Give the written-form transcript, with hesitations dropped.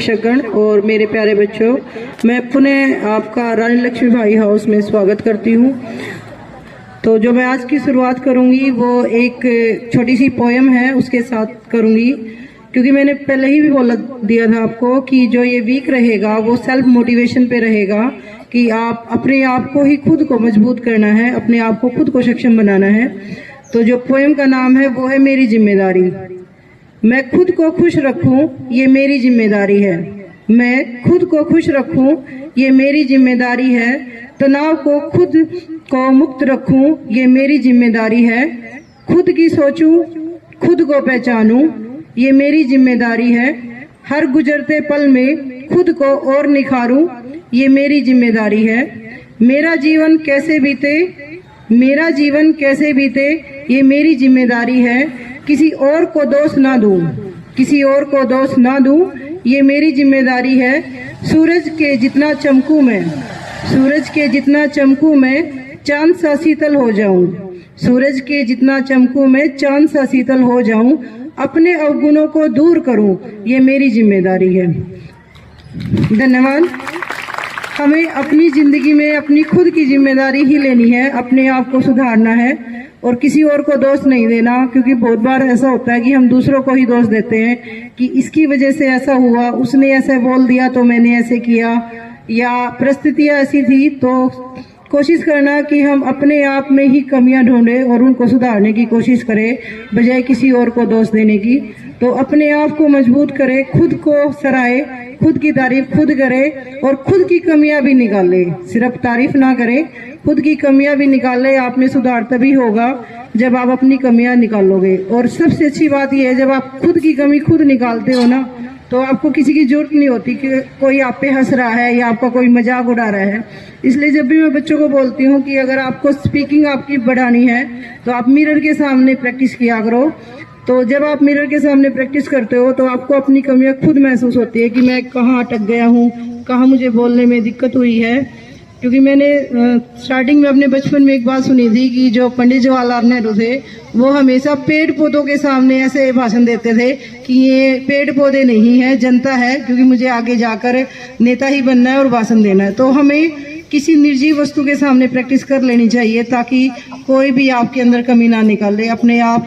शिक्षकगण और मेरे प्यारे बच्चों, मैं पुनः आपका रानी लक्ष्मीबाई हाउस में स्वागत करती हूँ। तो जो मैं आज की शुरुआत करूँगी वो एक छोटी सी पोयम है, उसके साथ करूँगी, क्योंकि मैंने पहले ही भी बोल दिया था आपको कि जो ये वीक रहेगा वो सेल्फ मोटिवेशन पे रहेगा कि आप अपने आप को ही खुद को मजबूत करना है, अपने आप को खुद को सक्षम बनाना है। तो जो पोयम का नाम है वो है मेरी जिम्मेदारी। मैं खुद को खुश रखूं ये मेरी जिम्मेदारी है। मैं खुद को खुश रखूं ये मेरी जिम्मेदारी है। तनाव को खुद को मुक्त रखूं ये मेरी जिम्मेदारी है। खुद की सोचूं, खुद को पहचानूं ये मेरी जिम्मेदारी है। हर गुजरते पल में खुद को और निखारूं ये मेरी जिम्मेदारी है। मेरा जीवन कैसे बीते, मेरा जीवन कैसे बीते ये मेरी जिम्मेदारी है। किसी और को दोष ना दूं, किसी और को दोष ना दूं ये मेरी जिम्मेदारी है। सूरज के जितना चमकूं मैं, सूरज के जितना चमकूं मैं चांद सा शीतल हो जाऊं। सूरज के जितना चमकूं मैं चांद सा शीतल हो जाऊं। अपने अवगुणों को दूर करूं ये मेरी जिम्मेदारी है। धन्यवाद। हमें अपनी जिंदगी में अपनी खुद की जिम्मेदारी ही लेनी है, अपने आप को सुधारना है और किसी और को दोष नहीं देना, क्योंकि बहुत बार ऐसा होता है कि हम दूसरों को ही दोष देते हैं कि इसकी वजह से ऐसा हुआ, उसने ऐसे बोल दिया तो मैंने ऐसे किया, या परिस्थितियां ऐसी थी। तो कोशिश करना कि हम अपने आप में ही कमियां ढूंढें और उनको सुधारने की कोशिश करें, बजाय किसी और को दोष देने की। तो अपने आप को मजबूत करें, खुद को सराहे, खुद की तारीफ खुद करे और खुद की कमियां भी निकाले। सिर्फ तारीफ ना करें, खुद की कमियां भी निकाले। आप में सुधार तभी होगा जब आप अपनी कमियां निकालोगे। और सबसे अच्छी बात यह है, जब आप खुद की कमी खुद निकालते हो ना, तो आपको किसी की जरूरत नहीं होती कि कोई आप पे हंस रहा है या आपका कोई मजाक उड़ा रहा है। इसलिए जब भी मैं बच्चों को बोलती हूँ कि अगर आपको स्पीकिंग आपकी बढ़ानी है तो आप मिरर के सामने प्रैक्टिस किया करो। तो जब आप मिरर के सामने प्रैक्टिस करते हो तो आपको अपनी कमियां खुद महसूस होती है कि मैं कहाँ अटक गया हूँ, कहाँ मुझे बोलने में दिक्कत हुई है। क्योंकि मैंने स्टार्टिंग में अपने बचपन में एक बात सुनी थी कि जो पंडित जवाहरलाल नेहरू थे वो हमेशा पेड़ पौधों के सामने ऐसे भाषण देते थे कि ये पेड़ पौधे नहीं है, जनता है, क्योंकि मुझे आगे जाकर नेता ही बनना है और भाषण देना है। तो हमें किसी निर्जीव वस्तु के सामने प्रैक्टिस कर लेनी चाहिए ताकि कोई भी आपके अंदर कमी ना निकाले। अपने आप